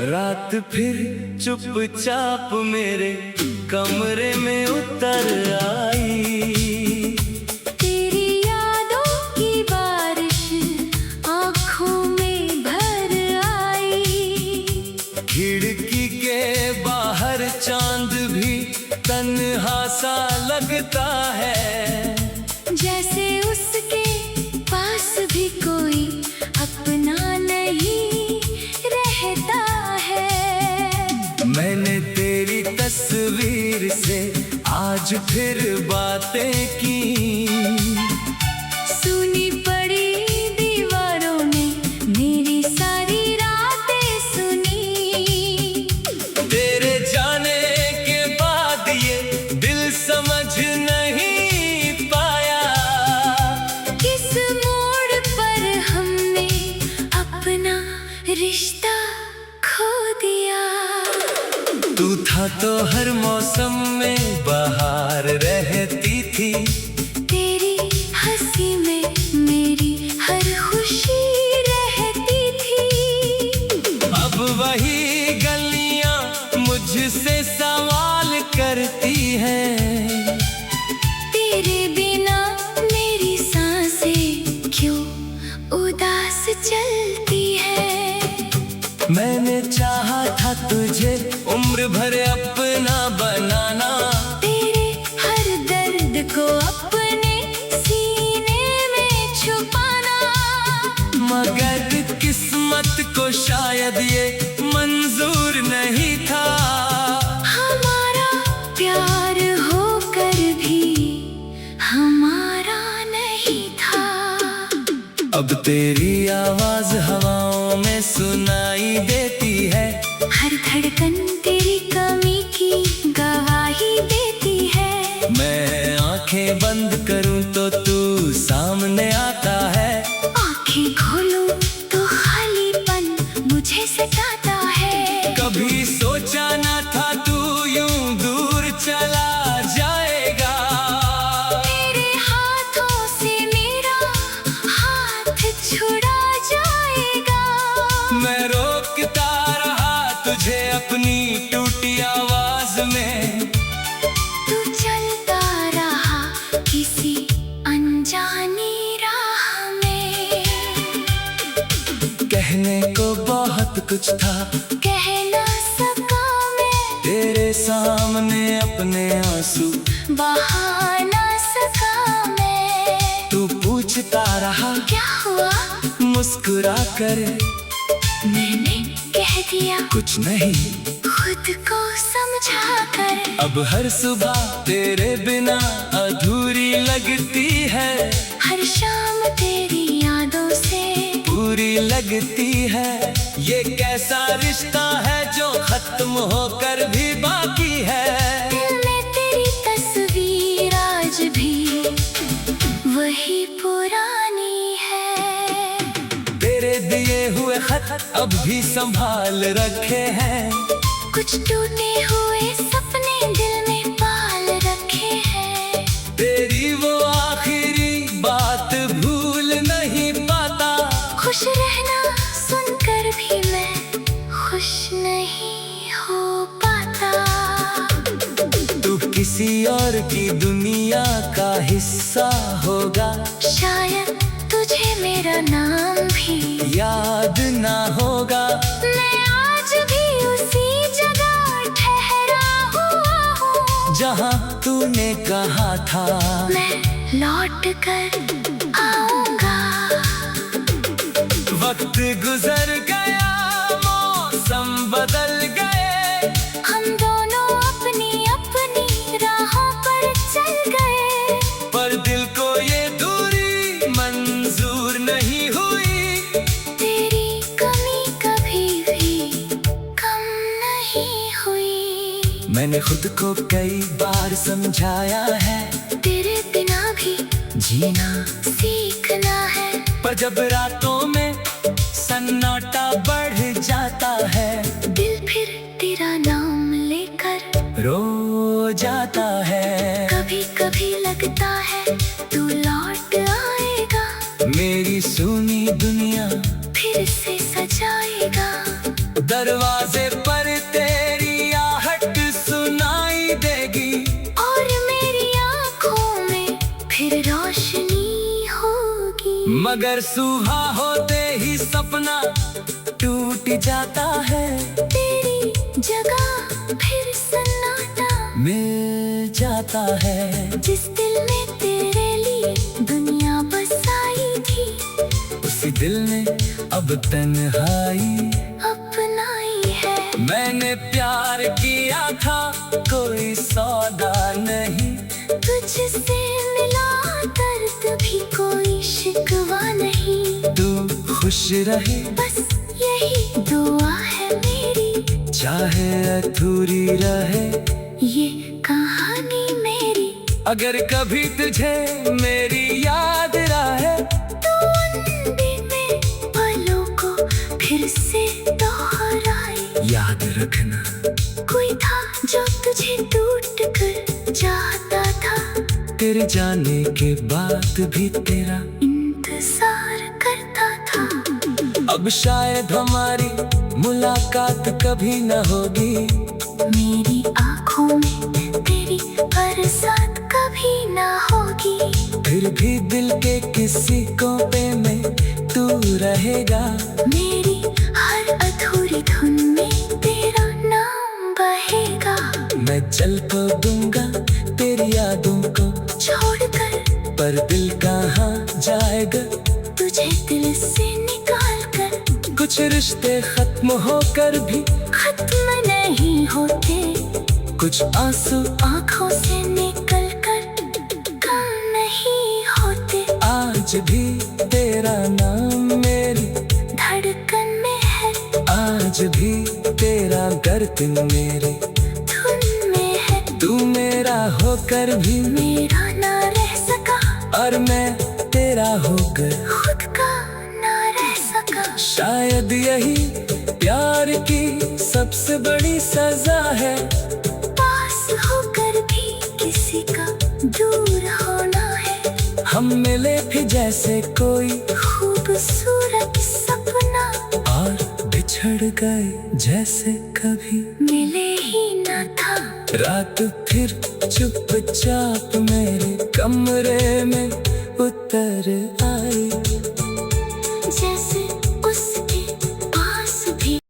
रात फिर चुपचाप मेरे कमरे में उतर आई। तेरी यादों की बारिश आँखों में भर आई। खिड़की के बाहर चांद भी तन्हा सा लगता है, जैसे उसके पास भी कोई अपना नहीं रहता है। मैंने तेरी तस्वीर से आज फिर बातें की। सुनी पड़ी दीवारों ने मेरी सारी रातें सुनी। तेरे जाने के बाद ये दिल समझ नहीं पाया, किस मोड़ पर हमने अपना रिश्ता खो दिया। तू था तो हर मौसम में बाहर रहती थी। तेरी हंसी में मेरी हर खुशी रहती थी। अब वही गलियां मुझसे सवाल करती हैं। तेरे बिना मेरी सांसें क्यों उदास चलती है। मैंने चाहा था तुझे उम्र भर अपना बनाना, तेरे हर दर्द को अपने सीने में छुपाना। मगर किस्मत को शायद ये मंजूर नहीं था। हमारा प्यार होकर भी हमारा नहीं था। अब तेरी आवाज हवाओं में सुनाई देती है। हर धड़कन तेरी कमी की गवाही देती है। मैं आंखें बंद करूं तो तू सामने आता है। आंखें खोलूं तो खालीपन मुझे सताता है। कभी सोचा न था तू यूं दूर चला जाएगा। तेरे हाथों से मेरा हाथ छुड़ा जाएगा। मैं रोकता रहा तुझे अपनी टूटी आवाज में। तू चलता रहा किसी अनजानी राह में। कहने को बहुत कुछ था, कह ना सका मैं। तेरे सामने अपने आंसू बहा ना सका मैं। तू पूछता रहा क्या हुआ, मुस्कुरा कर। मैंने कह दिया कुछ नहीं, खुद को समझा कर। अब हर सुबह तेरे बिना अधूरी लगती है। हर शाम तेरी यादों से पूरी लगती है। ये कैसा रिश्ता है जो खत्म होकर भी बाकी है। दिल में तेरी तस्वीर आज भी वही पुरानी है। तेरे दिए हुए खत अब भी संभाल रखे हैं। कुछ टूटे हुए सपने दिल में पाल रखे हैं। तेरी वो आखिरी बात भूल नहीं पाता। खुश रहना सुनकर भी मैं खुश नहीं हो पाता। तू किसी और की दुनिया का हिस्सा होगा। शायद तुझे मेरा नाम भी याद ना होगा। मैं आज भी उसी जगह ठहरा हुआ हूँ जहाँ तूने कहा था मैं लौट कर आऊंगा। वक्त गुजर गया, मौसम बदल गए। हम दोनों अपनी अपनी राहों पर चल गए। पर दिल को ये दूरी मंजूर नहीं हुई। तेरी कमी कभी भी कम नहीं हुई। मैंने खुद को कई बार समझाया है, तेरे बिना भी जीना सीखना है। पर जब रातों में सन्नाटा बढ़ जाता है, दिल फिर तेरा नाम लेकर रो जाता है। कभी कभी लगता है तू लौट आएगा। मेरी सुनी दुनिया फिर से सजाएगा। दरवाजे पर तेरी आहट सुनाई देगी, और मेरी आँखों में फिर रोशनी होगी। मगर सुबह होते ही सपना टूट जाता है, तेरी जगह फिर सन्नाटा मिल जाता है। जिस दिल में तेरे लिए दुनिया बसाई थी, उसी दिल ने अब तन्हाई अपनाई है। मैंने प्यार किया था कोई सौदा नहीं, तुझसे मिला दर्द भी कोई शिकवा नहीं। तू खुश रहे बस यही दुआ है मेरी, चाहे अधूरी रहे ये कहानी मेरी। अगर कभी तुझे मेरी याद आए, तो अनबीते पलों को फिर से दोहराए। याद रखना कोई था जो तुझे टूट कर चाहता था, तेरे जाने के बाद भी तेरा इंतजार करता था। अब शायद हमारी मुलाकात कभी न होगी, मेरी आँखों में तेरी बरसात कभी ना होगी। फिर भी दिल के किसी कोने में तू रहेगा। मेरी हर अधूरी धुन में तेरा नाम बहेगा। मैं चल पड़ूंगा तेरी यादों को छोड़कर, पर दिल कहाँ जाएगा तुझे दिल से निकाल कर। कुछ रिश्ते खत्म होकर भी खत्म नहीं होते, कुछ आंसू आँखों से निकल कर कम नहीं होते। आज भी तेरा नाम मेरी धड़कन में है, आज भी तेरा दर्द मेरे धुन में है। तू मेरा होकर भी मेरा ना रह सका, और मैं तेरा होकर खुद का ना रह सका। शायद यही प्यार की सबसे बड़ी सजा है, पास होकर भी किसी का दूर होना है। हम मिले भी जैसे कोई खूबसूरत सपना, और बिछड़ गए जैसे कभी मिले ही न था। रात फिर चुपचाप मेरे कमरे में उतर आई।